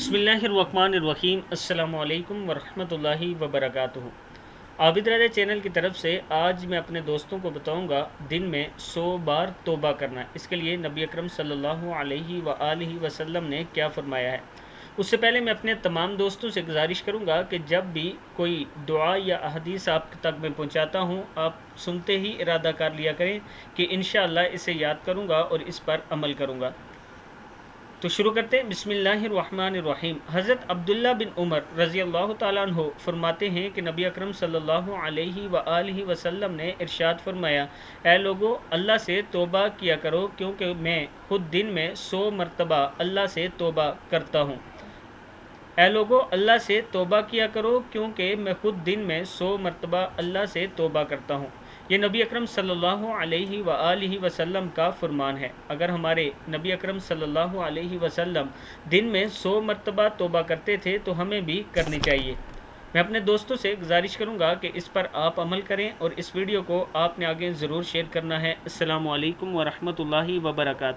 बिस्मिल्लाहिर्रहमानिर्रहीम। अस्सलामु अलैकुम वरहमतुल्लाहि वबरकातुहू। आबिद रज़ा चैनल की तरफ से आज मैं अपने दोस्तों को बताऊंगा दिन में 100 बार तौबा करना। इसके लिए नबी अकरम सल्लल्लाहु अलैहि वसल्लम ने क्या फरमाया है। उससे पहले मैं अपने तमाम दोस्तों से गुजारिश करूंगा कि जब भी कोई दुआ या अहदीस आप तक मैं पहुंचाता हूं, आप सुनते ही इरादा कर लिया करें कि इंशाअल्लाह इसे याद करूंगा और इस पर अमल करूंगा। तो शुरू करते हैं। बिस्मिल्लाहिर्रहमानिर्रहीम। हज़रत अब्दुल्ला बिन उमर रज़ी अल्लाह ताला अन्हु फरमाते हैं कि नबी अकरम सल्लल्लाहु अलैहि वसल्लम ने इरशाद फरमाया, ऐ लोगो, अल्लाह से तौबा किया करो क्योंकि मैं खुद दिन में 100 मरतबा अल्लाह से तौबा करता हूँ। ऐ लोगो, अल्लाह से तौबा किया करो क्योंकि मैं खुद दिन में 100 मरतबा अल्लाह से तौबा करता हूँ। ये नबी अकरम सल्लल्लाहु अलैहि वसल्लम का फरमान है। अगर हमारे नबी अकरम सल्लल्लाहु अलैहि वसल्लम दिन में 100 मरतबा तौबा करते थे तो हमें भी करनी चाहिए। मैं अपने दोस्तों से गुजारिश करूंगा कि इस पर आप अमल करें और इस वीडियो को आपने आगे ज़रूर शेयर करना है। अस्सलामु अलैकुम वरहमतुल्लाहि वबरकातुहू।